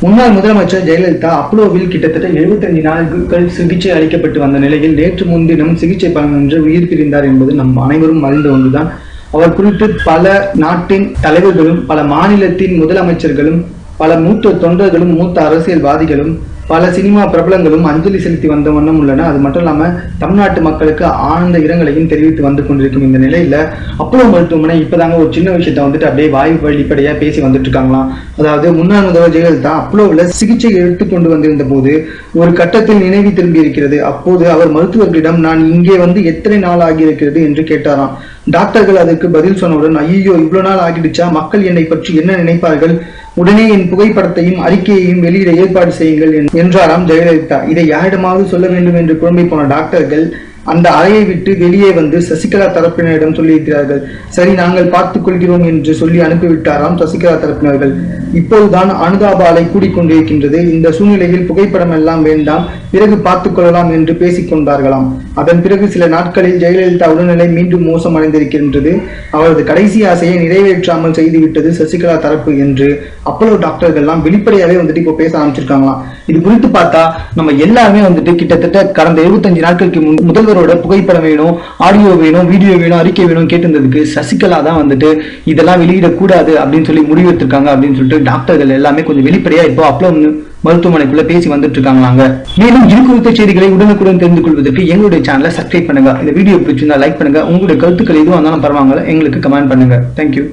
முன்னாள் முதலமைச்சர் ஜெயலலிதா அப்போலோவில் கிட்டத்தட்ட 75 நாட்கள் சிகிச்சை அளிக்கப்பட்டு வந்த நிலையில் நேற்று முன்தினம் சிகிச்சை பலனின்றி உயிர் பிரிந்தார் என்பது நம் அனைவரும் அறிந்த ஒன்றுதான். அவர் குறித்து பல நாட்டின் தலைவர்களும் பல மாநிலத்தின் முதலமைச்சர்களும் பல மூத்த தொண்டர்களும் மூத்த அரசியல்வாதிகளும் பல சினிமா பிரபலங்களும் அஞ்சலி செலுத்தி வந்த வண்ணம் உள்ளன. அது மட்டும் இல்லாம தமிழ்நாட்டு மக்களுக்கு ஆழ்ந்த இரங்கலையும் தெரிவித்து வந்து கொண்டிருக்கும் இந்த நிலையில அப்போலோ மருத்துவமனை இப்பதாங்க ஒரு சின்ன விஷயத்த அப்படியே வாய் வெளிப்படையா பேசி வந்துட்டு இருக்காங்களாம். அதாவது முன்னாள் முதல்வர் ஜெயலலிதா அப்போலோவில் சிகிச்சை எடுத்துக்கொண்டு வந்திருந்த போது ஒரு கட்டத்தில் நினைவு திரும்பி இருக்கிறது. அப்போது அவர் மருத்துவர்களிடம் நான் இங்கே எத்தனை நாள் ஆகியிருக்கிறது என்று கேட்டாராம். டாக்டர்கள் அதற்கு பதில் சொன்னவுடன் ஐயோ இவ்வளவு நாள் ஆகிடுச்சா, மக்கள் என்னை பற்றி என்ன நினைப்பார்கள், உடனே என் புகைப்படத்தையும் அறிக்கையையும் வெளியிட ஏற்பாடு செய்யுங்கள் என்றாராம் ஜெயலலிதா. இதை யாரிடமாவது சொல்ல வேண்டும் என்று குழம்பி போன டாக்டர்கள் அந்த அறையை விட்டு வெளியே வந்து சசிகலா தரப்பினரிடம் சொல்லியிருக்கிறார்கள். சரி நாங்கள் பார்த்துக் கொள்கிறோம் என்று சொல்லி அனுப்பிவிட்டாராம் சசிகலா தரப்பினர்கள். இப்போதுதான் அனுதாப அலை கூடிக்கொண்டிருக்கின்றது. இந்த சூழ்நிலையில் புகைப்படம் எல்லாம் வேண்டாம், பிறகு பார்த்துக் கொள்ளலாம் என்று பேசிக் கொண்டார்களாம். அதன் பிறகு சில நாட்களில் ஜெயலலிதா உடல்நிலை மீண்டும் மோசமடைந்திருக்கின்றது. அவரது கடைசி ஆசையை நிறைவேற்றாமல் செய்துவிட்டது சசிகலா தரப்பு என்று அப்போலோ டாக்டர்கள் எல்லாம் வெளிப்படையாவே இப்போ பேச ஆரம்பிச்சிருக்காங்களாம். இது குறித்து பார்த்தா நம்ம எல்லாருமே கிட்டத்தட்ட கடந்த 75 நாட்களுக்கு முதல்வரோட புகைப்படம் வேணும், ஆடியோ வேணும், வீடியோ வேணும், அறிக்கை வேணும் கேட்டிருந்ததுக்கு சசிகலா தான் இதெல்லாம் வெளியிடக்கூடாது அப்படின்னு சொல்லி முடிவெடுத்திருக்காங்க அப்படின்னு சொல்லிட்டு டாக்டர்கள் எல்லாமே கொஞ்சம் வெளிப்படையா இப்போ அப்போலோ மருத்துவமனைக்குள்ள பேசி வந்துட்டு இருக்காங்களாங்க. மேலும் இது குறித்த செய்திகளை உடனுக்குடன் தெரிந்து கொள்வதற்கு எங்களுடைய சேனலை சப்ஸ்கிரைப் பண்ணுங்க. இந்த வீடியோ பிடிச்சிருந்தா லைக் பண்ணுங்க. உங்களுடைய கருத்துக்கள் எதுவும் இருந்தாலும் பரவாயில்ல, எங்களுக்கு கமெண்ட் பண்ணுங்க. தேங்க்யூ.